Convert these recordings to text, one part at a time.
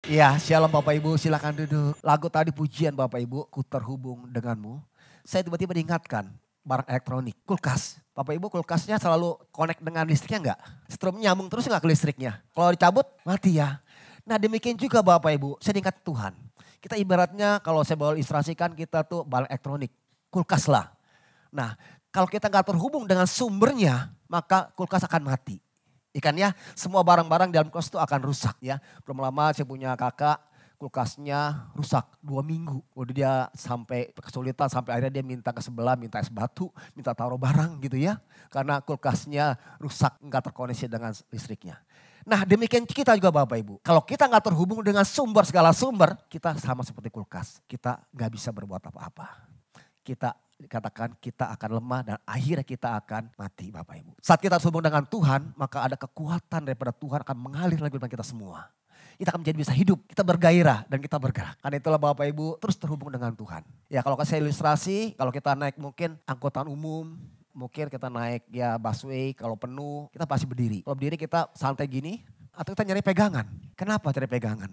Iya, shalom Bapak Ibu, silakan duduk. Lagu tadi pujian Bapak Ibu, ku terhubung denganmu. Saya tiba-tiba diingatkan, barang elektronik, kulkas. Bapak Ibu kulkasnya selalu connect dengan listriknya enggak? Strum nyambung terus enggak ke listriknya? Kalau dicabut, mati ya. Nah demikian juga Bapak Ibu, saya diingat Tuhan. Kita ibaratnya kalau saya bawa ilustrasikan kita tuh barang elektronik, kulkas lah. Nah kalau kita nggak terhubung dengan sumbernya, maka kulkas akan mati. Ikan ya, semua barang-barang dalam kulkas itu akan rusak ya. Belum lama saya punya kakak, kulkasnya rusak 2 minggu. Udah dia sampai kesulitan, sampai akhirnya dia minta ke sebelah, minta es batu, minta taruh barang gitu ya. Karena kulkasnya rusak, nggak terkoneksi dengan listriknya. Nah demikian kita juga Bapak Ibu. Kalau kita nggak terhubung dengan sumber, segala sumber, kita sama seperti kulkas. Kita nggak bisa berbuat apa-apa. Kita dikatakan kita akan lemah dan akhirnya kita akan mati Bapak Ibu. Saat kita terhubung dengan Tuhan, maka ada kekuatan daripada Tuhan akan mengalir lagi dengan kita semua. Kita akan menjadi bisa hidup, kita bergairah dan kita bergerak. Karena itulah Bapak Ibu terus terhubung dengan Tuhan. Ya kalau saya ilustrasi, kalau kita naik mungkin angkutan umum, mungkin kita naik ya busway, kalau penuh kita pasti berdiri. Kalau berdiri kita santai gini atau kita nyari pegangan. Kenapa cari pegangan?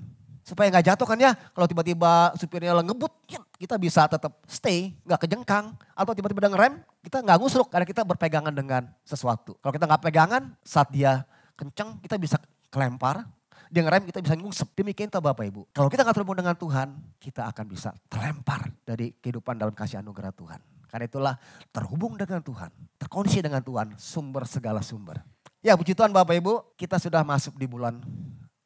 Supaya nggak jatuh kan ya, kalau tiba-tiba supirnya ngebut, kita bisa tetap stay, nggak kejengkang. Atau tiba-tiba ada ngerem, kita nggak ngusruk karena kita berpegangan dengan sesuatu. Kalau kita nggak pegangan, saat dia kenceng, kita bisa kelempar. Dia ngerem, kita bisa ngusep. Demikian itu Bapak Ibu. Kalau kita nggak terhubung dengan Tuhan, kita akan bisa terlempar dari kehidupan dalam kasih anugerah Tuhan. Karena itulah terhubung dengan Tuhan, terkoneksi dengan Tuhan, sumber segala sumber. Ya puji Tuhan Bapak Ibu, kita sudah masuk di bulan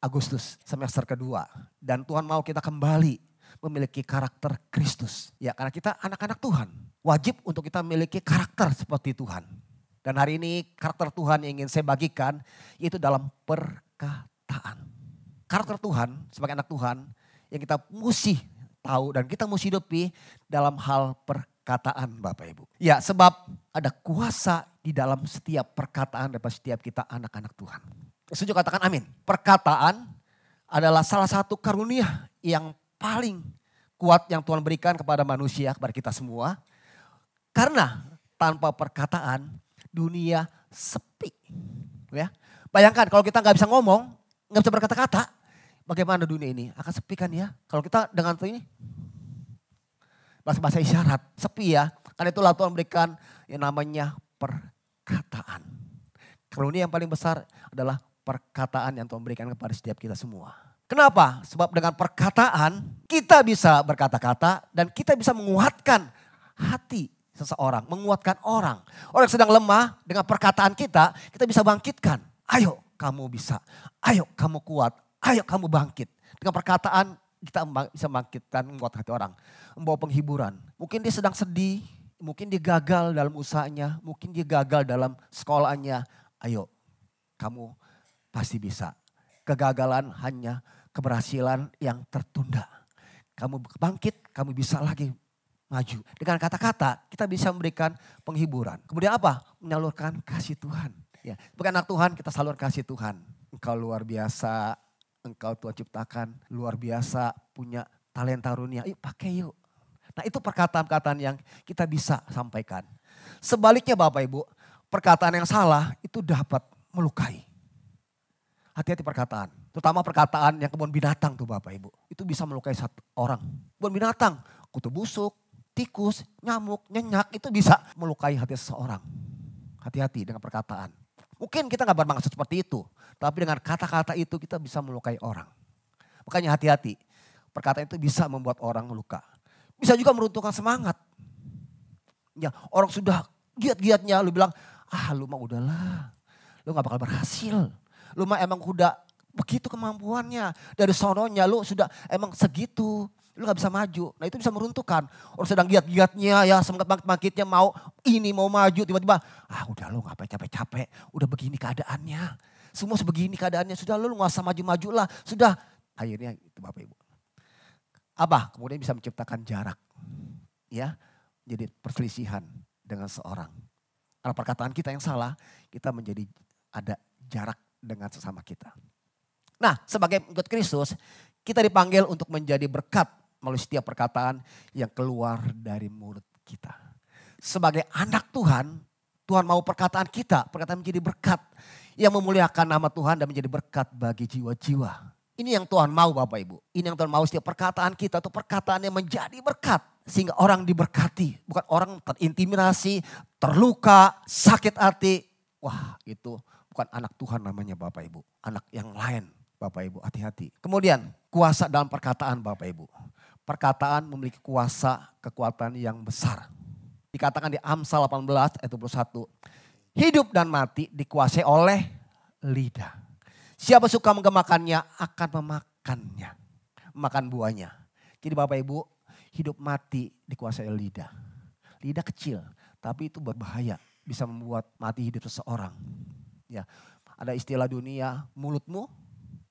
Agustus semester kedua. Dan Tuhan mau kita kembali memiliki karakter Kristus. Ya karena kita anak-anak Tuhan. Wajib untuk kita memiliki karakter seperti Tuhan. Dan hari ini karakter Tuhan yang ingin saya bagikan yaitu dalam perkataan. Karakter Tuhan sebagai anak Tuhan yang kita mesti tahu dan kita mesti hidupi dalam hal perkataan Bapak Ibu. Ya sebab ada kuasa di dalam setiap perkataan daripada setiap kita anak-anak Tuhan. Setuju katakan amin. Perkataan adalah salah satu karunia yang paling kuat yang Tuhan berikan kepada manusia, kepada kita semua. Karena tanpa perkataan dunia sepi. Ya. Bayangkan kalau kita nggak bisa ngomong, nggak bisa berkata-kata, bagaimana dunia ini? Akan sepi kan ya. Kalau kita dengan ini, bahasa isyarat, sepi ya. Karena itulah Tuhan berikan yang namanya perkataan. Karunia yang paling besar adalah perkataan yang Tuhan berikan kepada setiap kita semua. Kenapa? Sebab dengan perkataan kita bisa berkata-kata dan kita bisa menguatkan hati seseorang, menguatkan orang. Orang yang sedang lemah dengan perkataan kita bisa bangkitkan. Ayo kamu bisa, ayo kamu kuat, ayo kamu bangkit. Dengan perkataan kita bisa bangkitkan, menguatkan hati orang. Membawa penghiburan. Mungkin dia sedang sedih, mungkin dia gagal dalam usahanya, mungkin dia gagal dalam sekolahnya. Ayo kamu pasti bisa. Kegagalan hanya keberhasilan yang tertunda. Kamu bangkit, kamu bisa lagi maju. Dengan kata-kata kita bisa memberikan penghiburan. Kemudian apa? Menyalurkan kasih Tuhan. Ya, bukan anak Tuhan kita salur kasih Tuhan. Engkau luar biasa, engkau Tuhan ciptakan luar biasa, punya talenta karunia. Yuk pakai yuk. Nah itu perkataan-perkataan yang kita bisa sampaikan. Sebaliknya Bapak Ibu, perkataan yang salah itu dapat melukai. Hati-hati perkataan. Terutama perkataan yang kebun binatang tuh Bapak Ibu. Itu bisa melukai satu orang. Kebun binatang, kutu busuk, tikus, nyamuk, nyenyak itu bisa melukai hati seseorang. Hati-hati dengan perkataan. Mungkin kita gak bermaksud seperti itu. Tapi dengan kata-kata itu kita bisa melukai orang. Makanya hati-hati. Perkataan itu bisa membuat orang meluka. Bisa juga meruntuhkan semangat. Ya, orang sudah giat-giatnya lu bilang, lu mah udahlah. Lu gak bakal berhasil. Lu mah emang udah begitu kemampuannya. Dari sononya lu sudah emang segitu. Lu gak bisa maju. Nah itu bisa meruntuhkan. Orang sedang giat-giatnya ya semangat bangkit-bangkitnya mau ini mau maju. Tiba-tiba udah lu ngapain capek-capek. Udah begini keadaannya. Semua sebegini keadaannya. Sudah lu gak usah maju-maju lah. Sudah. Akhirnya itu Bapak Ibu. Apa? Kemudian bisa menciptakan jarak. Ya. Jadi perselisihan dengan seorang. Karena perkataan kita yang salah. Kita menjadi ada jarak dengan sesama kita. Nah sebagai pengikut Kristus kita dipanggil untuk menjadi berkat melalui setiap perkataan yang keluar dari mulut kita. Sebagai anak Tuhan, Tuhan mau perkataan kita, perkataan menjadi berkat yang memuliakan nama Tuhan dan menjadi berkat bagi jiwa-jiwa. Ini yang Tuhan mau Bapak Ibu. Ini yang Tuhan mau, setiap perkataan kita itu perkataan yang menjadi berkat. Sehingga orang diberkati. Bukan orang terintimidasi, terluka, sakit hati. Wah itu bukan anak Tuhan namanya Bapak Ibu. Anak yang lain Bapak Ibu, hati-hati. Kemudian kuasa dalam perkataan Bapak Ibu. Perkataan memiliki kuasa, kekuatan yang besar. Dikatakan di Amsal 18 ayat 21. Hidup dan mati dikuasai oleh lidah. Siapa suka menggemakannya akan memakannya. Makan buahnya. Jadi Bapak Ibu, hidup mati dikuasai oleh lidah. Lidah kecil tapi itu berbahaya. Bisa membuat mati hidup seseorang. Ya, ada istilah dunia, mulutmu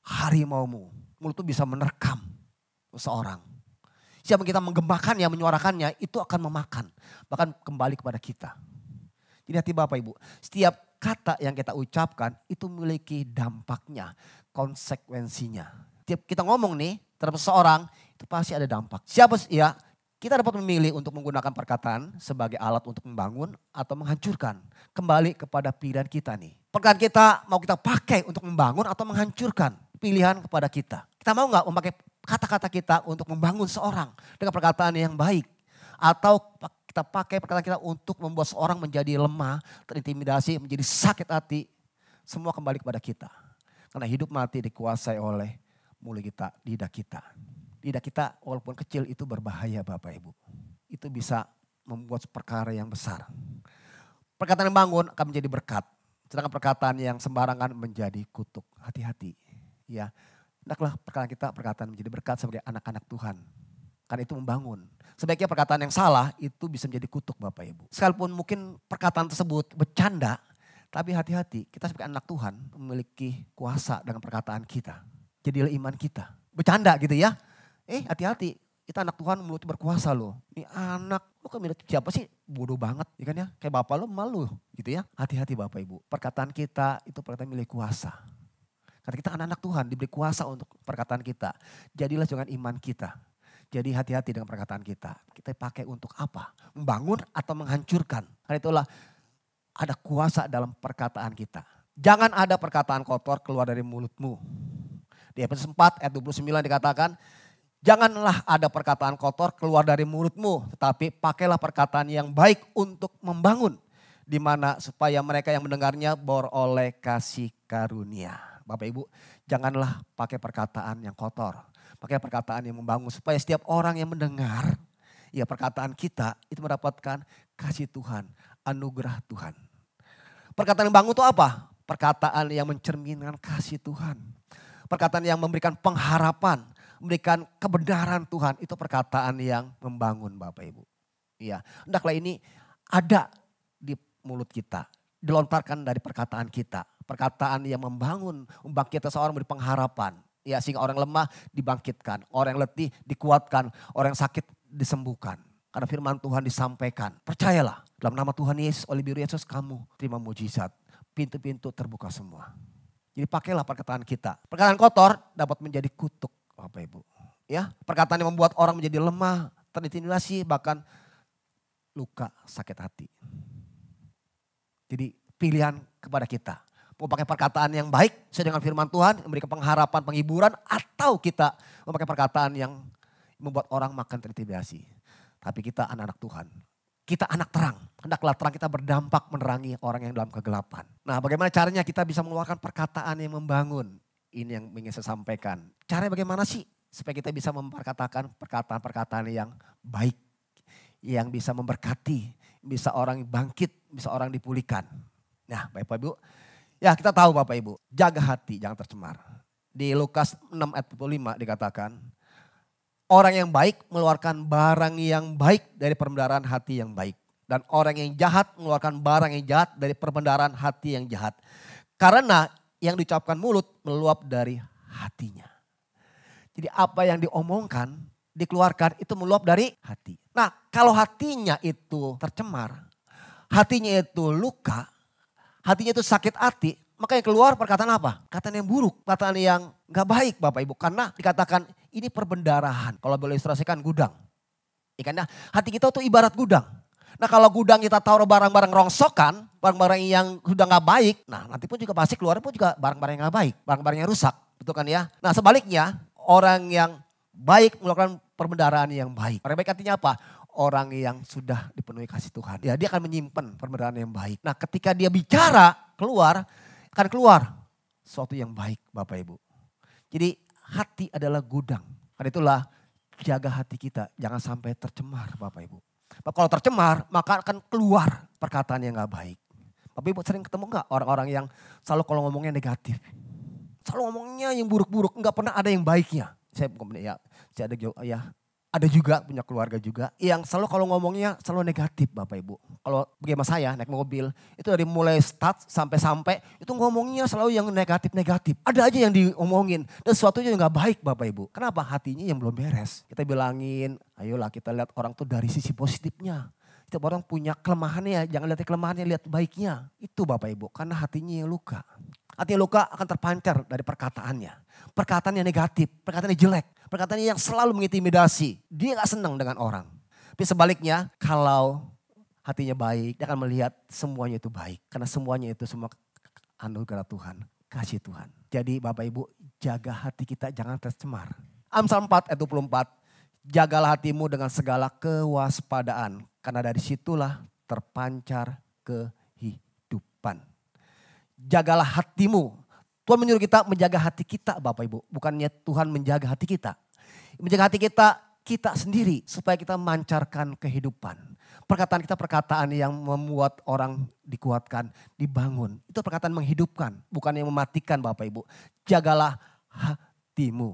harimaumu. Mulut itu bisa menerkam seseorang. Siapa kita menggemakannya, menyuarakannya, itu akan memakan. Bahkan kembali kepada kita. Jadi hati Bapak Ibu, setiap kata yang kita ucapkan itu memiliki dampaknya, konsekuensinya. Setiap kita ngomong nih terhadap seseorang, itu pasti ada dampak. Siapa ya? Kita dapat memilih untuk menggunakan perkataan sebagai alat untuk membangun atau menghancurkan. Kembali kepada pilihan kita nih. Perkataan kita mau kita pakai untuk membangun atau menghancurkan. Pilihan kepada kita. Kita mau gak memakai kata-kata kita untuk membangun seorang dengan perkataan yang baik. Atau kita pakai perkataan kita untuk membuat seorang menjadi lemah, terintimidasi, menjadi sakit hati. Semua kembali kepada kita. Karena hidup mati dikuasai oleh mulut kita, lidah kita. Lidah kita walaupun kecil itu berbahaya Bapak Ibu. Itu bisa membuat perkara yang besar. Perkataan yang bangun akan menjadi berkat. Sedangkan perkataan yang sembarangan menjadi kutuk. Hati-hati. Ya, hendaklah perkataan kita perkataan menjadi berkat sebagai anak-anak Tuhan. Karena itu membangun. Sebaiknya perkataan yang salah itu bisa menjadi kutuk Bapak Ibu. Sekalipun mungkin perkataan tersebut bercanda. Tapi hati-hati, kita sebagai anak Tuhan memiliki kuasa dengan perkataan kita. Jadilah iman kita. Bercanda gitu ya. Hati-hati, kita anak Tuhan mulut berkuasa loh. Ini anak, lu kan mirip siapa sih? Bodoh banget, ya kan ya? Kayak bapak lu malu gitu ya. Hati-hati Bapak Ibu, perkataan kita itu perkataan milik kuasa. Karena kita anak-anak Tuhan diberi kuasa untuk perkataan kita. Jadilah dengan iman kita. Jadi hati-hati dengan perkataan kita. Kita pakai untuk apa? Membangun atau menghancurkan. Karena itulah ada kuasa dalam perkataan kita. Jangan ada perkataan kotor keluar dari mulutmu. Di Efesus 4 ayat 29 dikatakan, janganlah ada perkataan kotor keluar dari mulutmu, tetapi pakailah perkataan yang baik untuk membangun. Di mana supaya mereka yang mendengarnya beroleh kasih karunia. Bapak Ibu, janganlah pakai perkataan yang kotor. Pakai perkataan yang membangun supaya setiap orang yang mendengar, ya perkataan kita itu mendapatkan kasih Tuhan, anugerah Tuhan. Perkataan yang bangun itu apa? Perkataan yang mencerminkan kasih Tuhan. Perkataan yang memberikan pengharapan. Memberikan kebenaran Tuhan, itu perkataan yang membangun Bapak Ibu. Iya, hendaklah ini ada di mulut kita, dilontarkan dari perkataan kita. Perkataan yang membangun, membangkitkan seorang, memberi pengharapan. Ya, sehingga orang lemah dibangkitkan, orang yang letih dikuatkan, orang yang sakit disembuhkan. Karena firman Tuhan disampaikan, percayalah dalam nama Tuhan Yesus, oleh biru Yesus kamu terima mujizat. Pintu-pintu terbuka semua. Jadi pakailah perkataan kita. Perkataan kotor dapat menjadi kutuk. Bapak Ibu, ya perkataan yang membuat orang menjadi lemah, terintimidasi, bahkan luka, sakit hati. Jadi pilihan kepada kita. Mau pakai perkataan yang baik sesuai dengan firman Tuhan, memberikan pengharapan, penghiburan, atau kita memakai perkataan yang membuat orang makan terintimidasi. Tapi kita anak-anak Tuhan. Kita anak terang. Hendaklah terang kita berdampak menerangi orang yang dalam kegelapan. Nah, bagaimana caranya kita bisa mengeluarkan perkataan yang membangun? Ini yang ingin saya sampaikan. Caranya bagaimana sih? Supaya kita bisa memperkatakan perkataan-perkataan yang baik. Yang bisa memberkati. Bisa orang bangkit, bisa orang dipulihkan. Nah Bapak Ibu. Ya kita tahu Bapak Ibu. Jaga hati, jangan tercemar. Di Lukas 6 ayat 25 dikatakan. Orang yang baik mengeluarkan barang yang baik dari perbendaharaan hati yang baik. Dan orang yang jahat mengeluarkan barang yang jahat dari perbendaharaan hati yang jahat. Karena yang diucapkan mulut meluap dari hatinya. Jadi apa yang diomongkan, dikeluarkan itu meluap dari hati. Nah kalau hatinya itu tercemar, hatinya itu luka, hatinya itu sakit hati, maka yang keluar perkataan apa? Perkataan yang buruk, perkataan yang gak baik Bapak Ibu. Karena dikatakan ini perbendarahan, kalau boleh ilustrasikan gudang. Ikannya hati kita tuh ibarat gudang. Nah kalau gudang kita taruh barang-barang rongsokan, barang-barang yang sudah gak baik. Nah nanti pun juga pasti keluar pun juga barang-barang yang gak baik, barang-barang yang rusak. Betul kan ya? Nah sebaliknya orang yang baik melakukan perbendaharaan yang baik. Orang baik artinya apa? Orang yang sudah dipenuhi kasih Tuhan. Ya dia akan menyimpan perbendaharaan yang baik. Nah ketika dia bicara keluar, akan keluar sesuatu yang baik Bapak Ibu. Jadi hati adalah gudang. Karena itulah jaga hati kita jangan sampai tercemar Bapak Ibu. Kalau tercemar maka akan keluar perkataan yang gak baik. Bapak Ibu sering ketemu gak orang-orang yang selalu kalau ngomongnya negatif. Selalu ngomongnya yang buruk-buruk, nggak pernah ada yang baiknya. Saya ada juga punya keluarga juga yang selalu kalau ngomongnya selalu negatif Bapak Ibu. Kalau bagaimana saya naik mobil itu dari mulai start sampai itu ngomongnya selalu yang negatif-negatif. Ada aja yang diomongin dan sesuatunya yang nggak baik Bapak Ibu. Kenapa? Hatinya yang belum beres. Kita bilangin, ayolah kita lihat orang tuh dari sisi positifnya. Setiap orang punya kelemahannya, jangan lihat kelemahannya, lihat baiknya. Itu Bapak Ibu, karena hatinya yang luka. Hati yang luka akan terpancar dari perkataannya. Perkataan yang negatif, perkataan yang jelek, perkataan yang selalu mengintimidasi. Dia gak senang dengan orang. Tapi sebaliknya, kalau hatinya baik, dia akan melihat semuanya itu baik. Karena semuanya itu semua anugerah Tuhan, kasih Tuhan. Jadi Bapak Ibu, jaga hati kita jangan tercemar. Amsal 4 ayat 24. Jagalah hatimu dengan segala kewaspadaan. Karena dari situlah terpancar kehidupan. Jagalah hatimu. Tuhan menyuruh kita menjaga hati kita Bapak Ibu. Bukannya Tuhan menjaga hati kita. Menjaga hati kita sendiri. Supaya kita memancarkan kehidupan. Perkataan kita perkataan yang membuat orang dikuatkan, dibangun. Itu perkataan menghidupkan. Bukan yang mematikan Bapak Ibu. Jagalah hatimu.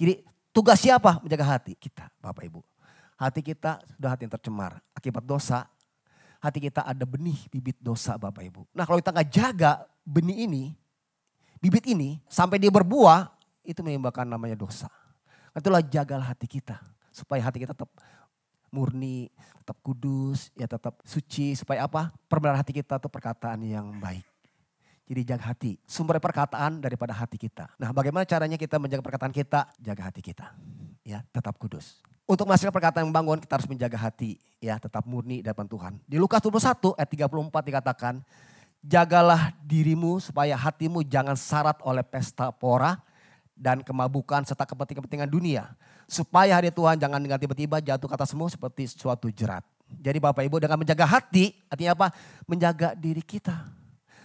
Jadi tugas siapa menjaga hati? Kita Bapak Ibu. Hati kita sudah hati yang tercemar. Akibat dosa. Hati kita ada benih bibit dosa Bapak Ibu. Nah kalau kita gak jaga benih ini, bibit ini sampai dia berbuah, itu menimbulkan namanya dosa. Itulah jagalah hati kita. Supaya hati kita tetap murni, tetap kudus, ya tetap suci. Supaya apa? Perbendaharaan hati kita itu perkataan yang baik. Jadi jaga hati. Sumber perkataan daripada hati kita. Nah bagaimana caranya kita menjaga perkataan kita? Jaga hati kita. Ya tetap kudus. Untuk menghasilkan perkataan yang membangun kita harus menjaga hati. Ya tetap murni di hadapan Tuhan. Di Lukas 21 ayat 34 dikatakan. Jagalah dirimu supaya hatimu jangan syarat oleh pesta pora dan kemabukan serta kepentingan dunia. Supaya hari Tuhan jangan dengan tiba-tiba jatuh ke atasmu seperti suatu jerat. Jadi Bapak Ibu dengan menjaga hati artinya apa? Menjaga diri kita.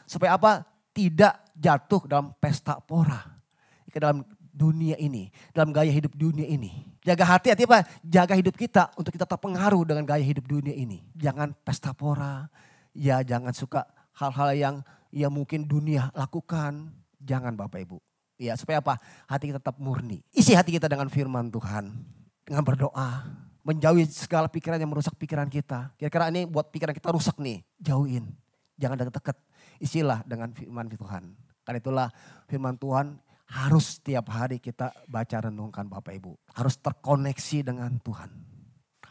Supaya apa? Tidak jatuh dalam pesta pora. Ke dalam dunia ini. Dalam gaya hidup dunia ini. Jaga hati artinya apa? Jaga hidup kita untuk kita terpengaruh dengan gaya hidup dunia ini. Jangan pesta pora. Ya jangan suka hal-hal yang ya mungkin dunia lakukan. Jangan Bapak Ibu. Ya supaya apa? Hati kita tetap murni. Isi hati kita dengan firman Tuhan. Dengan berdoa. Menjauhi segala pikiran yang merusak pikiran kita. Kira-kira ini buat pikiran kita rusak nih. Jauhin. Jangan deket-deket. Isilah dengan firman Tuhan. Karena itulah firman Tuhan harus setiap hari kita baca renungkan Bapak Ibu. Harus terkoneksi dengan Tuhan.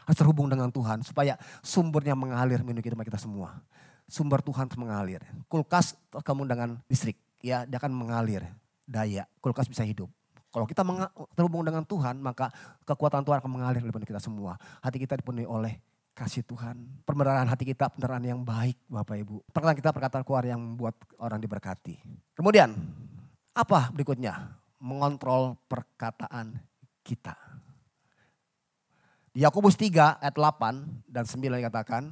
Harus terhubung dengan Tuhan. Supaya sumbernya mengalir minum kehidupan kita semua. Sumber Tuhan mengalir. Kulkas terhubung dengan listrik. Ya, dia akan mengalir daya. Kulkas bisa hidup. Kalau kita terhubung dengan Tuhan, maka kekuatan Tuhan akan mengalir di kita semua. Hati kita dipenuhi oleh kasih Tuhan. Perbendaharaan hati kita, perbendaharaan yang baik Bapak Ibu. Perkataan kita perkataan keluar yang membuat orang diberkati. Kemudian, apa berikutnya? Mengontrol perkataan kita. Di Yakobus 3 ayat 8 dan 9 dikatakan,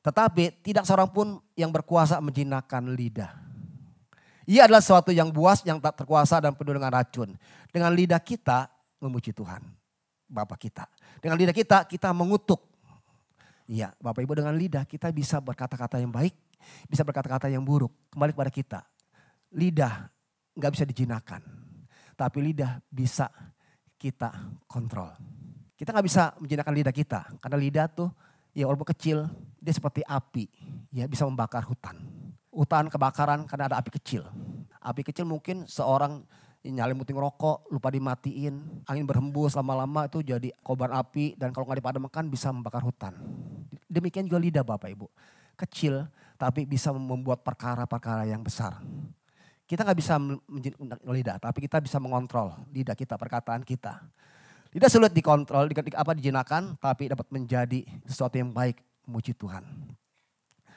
tetapi tidak seorang pun yang berkuasa menjinakkan lidah. Ia adalah sesuatu yang buas, yang tak terkuasa dan penuh dengan racun. Dengan lidah kita memuji Tuhan, Bapa kita. Dengan lidah kita mengutuk. Iya, Bapak Ibu dengan lidah kita bisa berkata-kata yang baik, bisa berkata-kata yang buruk. Kembali kepada kita. Lidah gak bisa dijinakan. Tapi lidah bisa kita kontrol. Kita gak bisa menjinakkan lidah kita. Karena lidah tuh ya walaupun kecil, dia seperti api. Ya bisa membakar hutan. Hutan kebakaran karena ada api kecil. Api kecil mungkin seorang nyalain puting rokok, lupa dimatiin, angin berhembus lama-lama itu jadi kobaran api dan kalau nggak dipadamkan bisa membakar hutan. Demikian juga lidah Bapak Ibu. Kecil tapi bisa membuat perkara-perkara yang besar. Kita nggak bisa lidah tapi kita bisa mengontrol lidah kita, perkataan kita. Lidah sulit dikontrol, dijinakan tapi dapat menjadi sesuatu yang baik memuji Tuhan.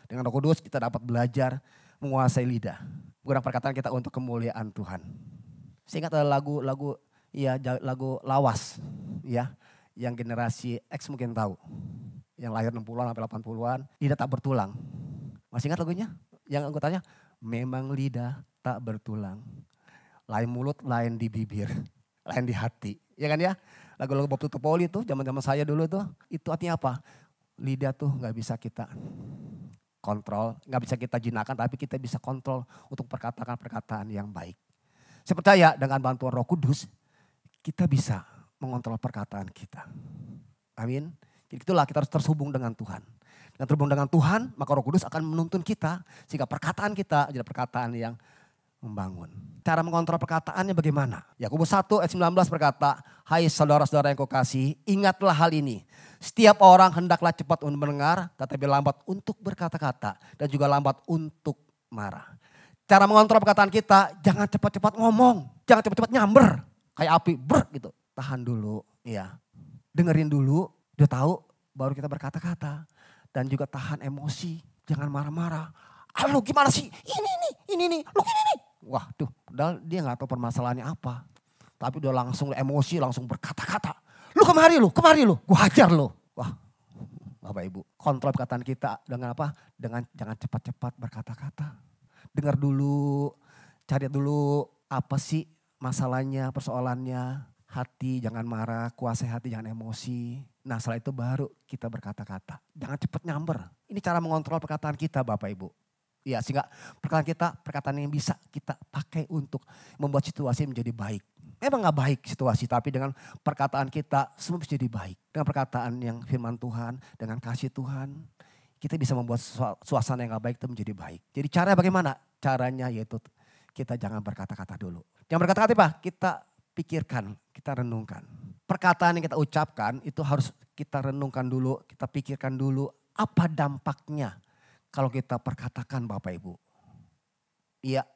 Dengan Roh Kudus kita dapat belajar menguasai lidah. Menggunakan perkataan kita untuk kemuliaan Tuhan. Saya ingat ada lagu lagu Lawas ya, yang generasi X mungkin tahu. Yang lahir 60-an sampai 80-an, lidah tak bertulang. Masih ingat lagunya? Yang anggotanya, memang lidah tak bertulang. Lain mulut, lain di bibir, lain di hati. Ya kan ya? Lagu-lagu Bob Tutupoli itu, zaman-zaman saya dulu tuh, itu artinya apa? Lidah tuh gak bisa kita kontrol, gak bisa kita jinakkan, tapi kita bisa kontrol untuk perkataan-perkataan yang baik. Saya percaya dengan bantuan Roh Kudus, kita bisa mengontrol perkataan kita. Amin. Jadi itulah kita harus terhubung dengan Tuhan. Dengan terhubung dengan Tuhan, maka Roh Kudus akan menuntun kita. Sehingga perkataan kita jadi perkataan yang membangun. Cara mengontrol perkataannya bagaimana? Yakobus 1 ayat 19 berkata, hai saudara-saudara yang kukasihi, ingatlah hal ini. Setiap orang hendaklah cepat untuk mendengar, tetapi lambat untuk berkata-kata. Dan juga lambat untuk marah. Cara mengontrol perkataan kita, jangan cepat-cepat ngomong. Jangan cepat-cepat nyamber. Kayak api, gitu. Tahan dulu, ya. Dengerin dulu. Udah tahu baru kita berkata-kata. Dan juga tahan emosi. Jangan marah-marah. Ah lu gimana sih? Ini nih. Lu gini nih. Wah tuh padahal dia gak tahu permasalahannya apa. Tapi udah langsung emosi langsung berkata-kata. Lu kemari lu. Gua hajar lu. Wah Bapak Ibu. Kontrol perkataan kita dengan apa? Dengan jangan cepat-cepat berkata-kata. Dengar dulu. Cari dulu apa sih masalahnya, persoalannya. Hati jangan marah, kuasai hati jangan emosi. Nah setelah itu baru kita berkata-kata. Jangan cepat nyamber. Ini cara mengontrol perkataan kita Bapak Ibu. Ya sehingga perkataan kita, perkataan yang bisa kita pakai untuk membuat situasi menjadi baik. Memang gak baik situasi tapi dengan perkataan kita semua bisa jadi baik. Dengan perkataan yang firman Tuhan, dengan kasih Tuhan. Kita bisa membuat suasana yang gak baik itu menjadi baik. Jadi cara bagaimana? Caranya yaitu kita jangan berkata-kata dulu. Jangan berkata-kata apa? Kita pikirkan, kita renungkan. Perkataan yang kita ucapkan itu harus kita renungkan dulu, kita pikirkan dulu apa dampaknya kalau kita perkatakan Bapak Ibu. Iya,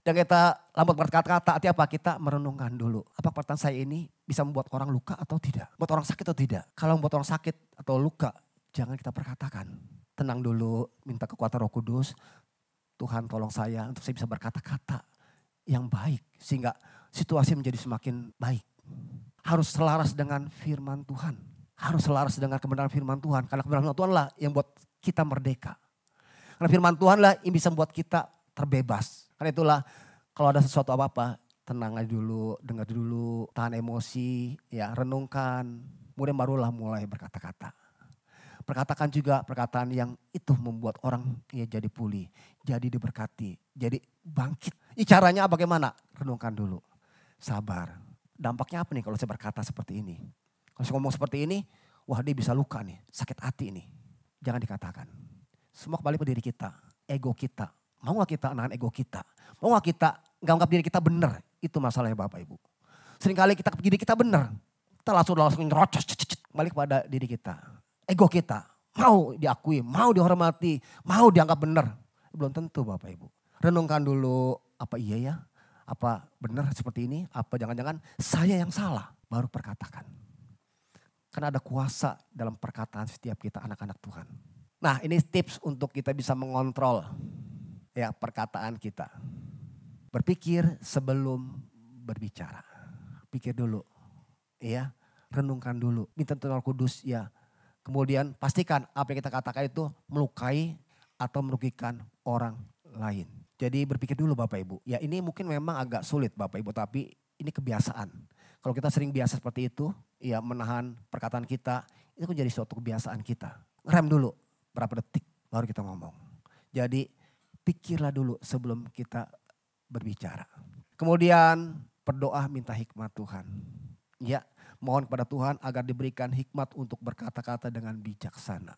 dan kita lambat berkata-kata, artinya apa? Kita merenungkan dulu. Apa perkataan saya ini bisa membuat orang luka atau tidak? Membuat orang sakit atau tidak? Kalau membuat orang sakit atau luka, jangan kita perkatakan. Tenang dulu, minta kekuatan Roh Kudus. Tuhan tolong saya untuk saya bisa berkata-kata yang baik. Sehingga situasi menjadi semakin baik. Harus selaras dengan firman Tuhan. Harus selaras dengan kebenaran firman Tuhan. Karena kebenaran Tuhan lah yang buat kita merdeka. Karena firman Tuhan lah yang bisa membuat kita terbebas. Karena itulah kalau ada sesuatu apa-apa, tenang aja dulu, dengar dulu, tahan emosi, ya renungkan. Kemudian barulah mulai berkata-kata. Perkatakan juga perkataan yang itu membuat orang ya jadi pulih, jadi diberkati, jadi bangkit. Ini caranya bagaimana? Renungkan dulu. Sabar. Dampaknya apa nih kalau saya berkata seperti ini? Kalau saya ngomong seperti ini, wah dia bisa luka nih, sakit hati nih. Jangan dikatakan. Semua kembali ke diri kita, ego kita. Mau gak kita nahan ego kita? Mau gak kita gak anggap diri kita benar? Itu masalahnya Bapak Ibu. Seringkali kita diri kita benar. Kita langsung nyerocos. Kembali kepada diri kita. Ego kita. Mau diakui, mau dihormati, mau dianggap benar. Belum tentu Bapak Ibu. Renungkan dulu, apa iya ya? Apa benar seperti ini? Apa jangan-jangan saya yang salah? Baru perkatakan. Karena ada kuasa dalam perkataan setiap kita anak-anak Tuhan. Nah ini tips untuk kita bisa mengontrol ya perkataan kita. Berpikir sebelum berbicara. Pikir dulu ya, renungkan dulu. Minta Tuhan Roh Kudus ya. Kemudian pastikan apa yang kita katakan itu melukai atau merugikan orang lain. Jadi berpikir dulu Bapak Ibu. Ya ini mungkin memang agak sulit Bapak Ibu tapi ini kebiasaan. Kalau kita sering biasa seperti itu, ya menahan perkataan kita, itu menjadi suatu kebiasaan kita. Rem dulu berapa detik baru kita ngomong. Jadi pikirlah dulu sebelum kita berbicara. Kemudian berdoa minta hikmat Tuhan. Ya, mohon kepada Tuhan agar diberikan hikmat untuk berkata-kata dengan bijaksana.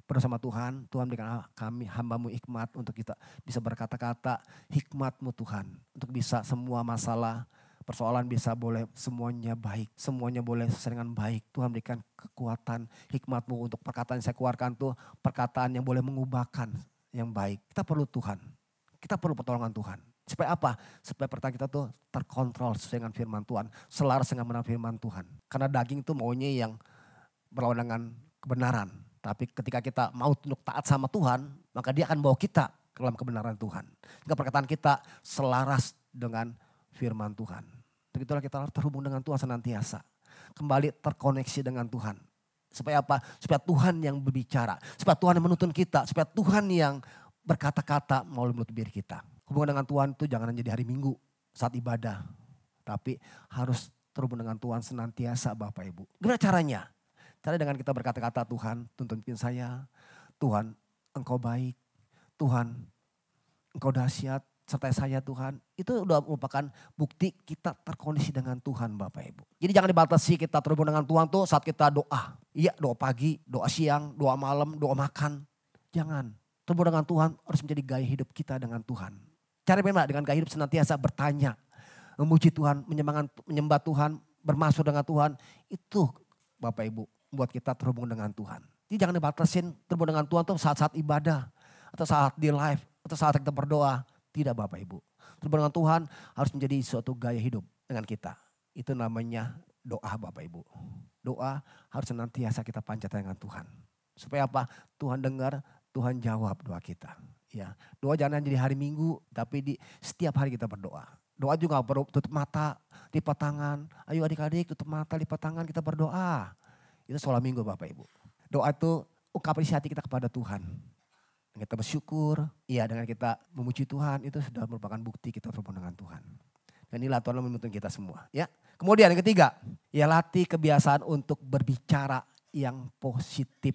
Berdoa sama Tuhan, Tuhan berikan kami hamba-Mu hikmat untuk kita bisa berkata-kata hikmat-Mu Tuhan. Untuk bisa semua masalah, persoalan bisa boleh semuanya baik. Semuanya boleh selesai dengan baik. Tuhan berikan kekuatan hikmat-Mu untuk perkataan yang saya keluarkan tuh perkataan yang boleh mengubahkan yang baik. Kita perlu Tuhan. Kita perlu pertolongan Tuhan. Supaya apa? Supaya perkataan kita tuh terkontrol sesuai dengan firman Tuhan. Selaras dengan benar firman Tuhan. Karena daging tuh maunya yang berlawan dengan kebenaran. Tapi ketika kita mau tunduk taat sama Tuhan, maka dia akan bawa kita ke dalam kebenaran Tuhan. Jika perkataan kita selaras dengan firman Tuhan. Untuk itulah kita harus terhubung dengan Tuhan senantiasa. Kembali terkoneksi dengan Tuhan. Supaya apa? Supaya Tuhan yang berbicara. Supaya Tuhan yang menuntun kita. Supaya Tuhan yang berkata-kata melalui mulut bibir kita. Hubungan dengan Tuhan itu jangan hanya di hari Minggu saat ibadah. Tapi harus terhubung dengan Tuhan senantiasa Bapak Ibu. Gimana caranya? Caranya dengan kita berkata-kata, Tuhan tuntun pimpin saya. Tuhan Engkau baik. Tuhan Engkau dahsyat. Sertai saya Tuhan. Itu udah merupakan bukti kita terkoneksi dengan Tuhan Bapak Ibu. Jadi jangan dibatasi kita terhubung dengan Tuhan tuh saat kita doa. Iya, doa pagi, doa siang, doa malam, doa makan. Jangan. Terhubung dengan Tuhan harus menjadi gaya hidup kita dengan Tuhan. Cara memang dengan gaya hidup senantiasa bertanya. Memuji Tuhan, menyembah Tuhan, bermasuk dengan Tuhan. Itu Bapak Ibu buat kita terhubung dengan Tuhan. Jadi jangan dibatasin terhubung dengan Tuhan tuh saat-saat ibadah. Atau saat di live, atau saat kita berdoa. Tidak Bapak Ibu. Terhubung dengan Tuhan harus menjadi suatu gaya hidup dengan kita. Itu namanya doa Bapak Ibu. Doa harus senantiasa kita panjatkan dengan Tuhan. Supaya apa? Tuhan dengar, Tuhan jawab doa kita. Ya, doa jangan jadi hari Minggu, tapi di setiap hari kita berdoa. Doa juga perlu tutup mata, lipat tangan. Ayo adik-adik tutup mata, lipat tangan, kita berdoa. Itu sholat Minggu Bapak Ibu. Doa itu ungkapan isi hati kita kepada Tuhan. Kita bersyukur, ya dengan kita memuji Tuhan itu sudah merupakan bukti kita terhubung dengan Tuhan. Dan inilah Tuhan menuntun kita semua. Ya. Kemudian yang ketiga, ya latih kebiasaan untuk berbicara yang positif.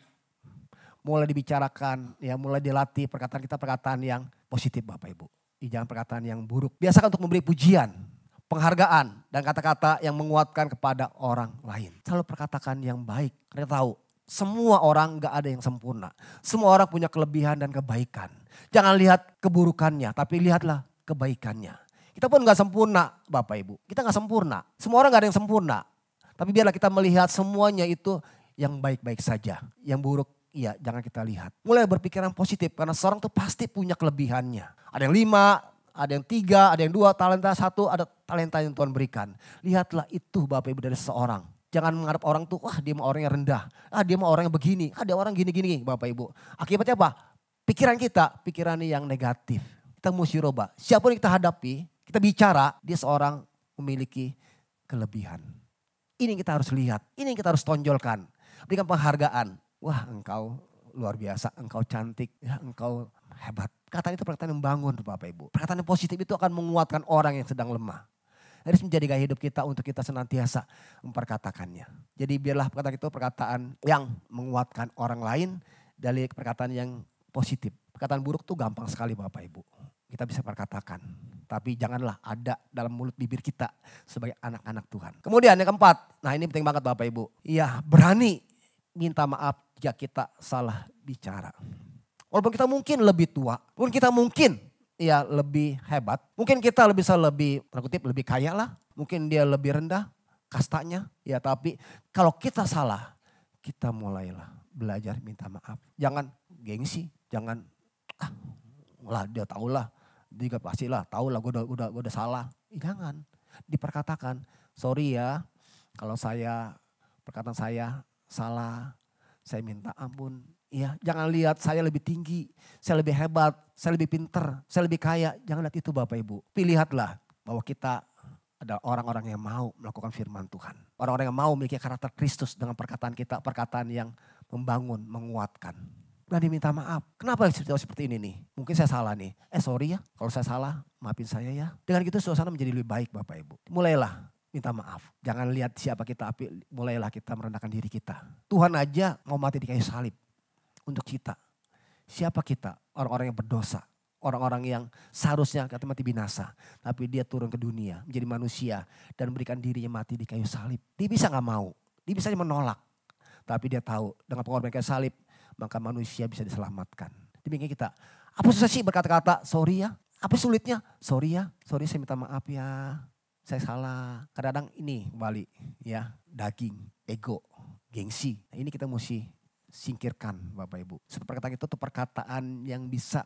Mulai dibicarakan, ya mulai dilatih perkataan kita perkataan yang positif Bapak Ibu. Jangan perkataan yang buruk. Biasakan untuk memberi pujian, penghargaan dan kata-kata yang menguatkan kepada orang lain. Selalu perkatakan yang baik. Karena tahu semua orang gak ada yang sempurna. Semua orang punya kelebihan dan kebaikan. Jangan lihat keburukannya, tapi lihatlah kebaikannya. Kita pun gak sempurna Bapak Ibu. Kita gak sempurna. Semua orang gak ada yang sempurna. Tapi biarlah kita melihat semuanya itu yang baik-baik saja. Yang buruk, iya jangan kita lihat. Mulai berpikiran positif karena seorang tuh pasti punya kelebihannya. Ada yang 5, ada yang 3, ada yang 2, talenta 1, ada talenta yang Tuhan berikan. Lihatlah itu Bapak Ibu dari seseorang. Jangan menganggap orang tuh, wah dia mah orang yang rendah. Dia mah orang yang begini. Dia orang gini-gini Bapak Ibu. Akibatnya apa? Pikiran kita, pikiran yang negatif. Kita mesti rubah. Siapapun yang kita hadapi, kita bicara, dia seorang memiliki kelebihan. Ini yang kita harus lihat. Ini yang kita harus tonjolkan. Berikan penghargaan. Wah engkau luar biasa, engkau cantik, ya, engkau hebat. Perkataan itu perkataan yang membangun Bapak Ibu. Perkataan yang positif itu akan menguatkan orang yang sedang lemah. Harus menjadi gaya hidup kita untuk kita senantiasa memperkatakannya. Jadi biarlah perkataan itu perkataan yang menguatkan orang lain dari perkataan yang positif. Perkataan buruk tuh gampang sekali Bapak Ibu. Kita bisa perkatakan. Tapi janganlah ada dalam mulut bibir kita sebagai anak-anak Tuhan. Kemudian yang keempat, nah ini penting banget Bapak Ibu. Iya berani minta maaf jika kita salah bicara. Walaupun kita mungkin lebih tua, walaupun kita mungkin ya lebih hebat. Mungkin kita bisa lebih kaya lah. Mungkin dia lebih rendah kastanya. Ya tapi kalau kita salah, kita mulailah belajar minta maaf. Jangan gengsi, jangan lah dia tahulah. Dia pastilah tahulah gue udah salah. Jangan diperkatakan, sorry ya kalau perkataan saya salah, saya minta ampun. Ya, jangan lihat saya lebih tinggi, saya lebih hebat, saya lebih pinter, saya lebih kaya. Jangan lihat itu Bapak Ibu. Lihatlah bahwa kita ada orang-orang yang mau melakukan firman Tuhan. Orang-orang yang mau memiliki karakter Kristus dengan perkataan kita, perkataan yang membangun, menguatkan. Dan diminta maaf. Kenapa situasi seperti ini nih? Mungkin saya salah nih. Sorry ya, kalau saya salah maafin saya ya. Dengan gitu suasana menjadi lebih baik Bapak Ibu. Mulailah minta maaf. Jangan lihat siapa kita, tapi mulailah kita merendahkan diri kita. Tuhan aja mau mati di kayu salib. Untuk kita. Siapa kita? Orang-orang yang berdosa. Orang-orang yang seharusnya kata mati binasa. Tapi dia turun ke dunia. Menjadi manusia. Dan memberikan dirinya mati di kayu salib. Dia bisa gak mau. Dia bisa menolak. Tapi dia tahu dengan pengorbanan kayu salib. Maka manusia bisa diselamatkan. Demikian kita. Apa susah sih berkata-kata sorry ya? Apa sulitnya? Sorry ya. Sorry saya minta maaf ya. Saya salah. Kadang-kadang ini kembali. Ya, daging, ego, gengsi. Nah, ini kita mesti singkirkan Bapak Ibu. Suatu perkataan itu tuh perkataan yang bisa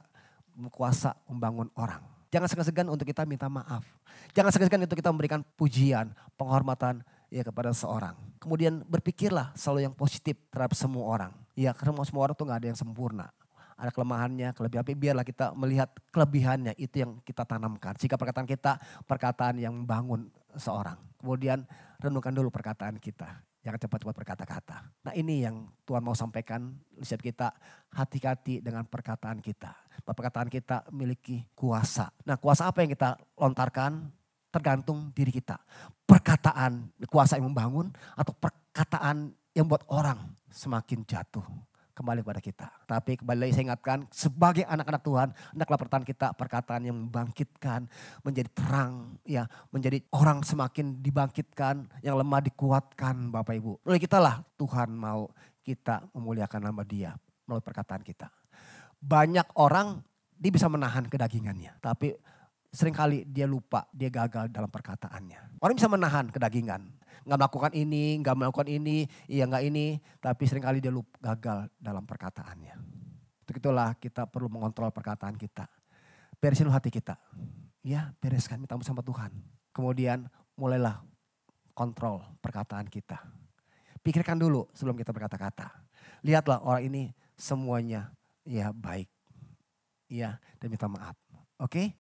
kuasa membangun orang. Jangan segan-segan untuk kita minta maaf. Jangan segan-segan untuk kita memberikan pujian, penghormatan ya kepada seorang. Kemudian berpikirlah selalu yang positif terhadap semua orang. Ya karena semua orang tuh gak ada yang sempurna. ada kelemahannya, kelebihan. Tapi biarlah kita melihat kelebihannya, itu yang kita tanamkan. Jika perkataan kita, perkataan yang membangun seorang. Kemudian renungkan dulu perkataan kita. Jangan cepat-cepat berkata-kata. Nah ini yang Tuhan mau sampaikan di setiap kita. Hati-hati dengan perkataan kita. Perkataan kita memiliki kuasa. Nah kuasa apa yang kita lontarkan tergantung diri kita. Perkataan kuasa yang membangun atau perkataan yang buat orang semakin jatuh. Kembali kepada kita. Tapi kembali lagi saya ingatkan, sebagai anak-anak Tuhan, hendaklah perkataan kita perkataan yang membangkitkan, menjadi terang, ya, menjadi orang semakin dibangkitkan, yang lemah dikuatkan, Bapak Ibu. Oleh kita lah Tuhan mau kita memuliakan nama Dia melalui perkataan kita. Banyak orang dia bisa menahan kedagingannya, tapi seringkali dia lupa, dia gagal dalam perkataannya. Orang bisa menahan kedagingan. Nggak melakukan ini, nggak melakukan ini, iya nggak ini. Tapi seringkali dia lupa, gagal dalam perkataannya. Untuk itulah kita perlu mengontrol perkataan kita. Beresin hati kita. Ya bereskan, minta sama Tuhan. Kemudian mulailah kontrol perkataan kita. Pikirkan dulu sebelum kita berkata-kata. Lihatlah orang ini semuanya ya baik. Ya dan minta maaf. Oke?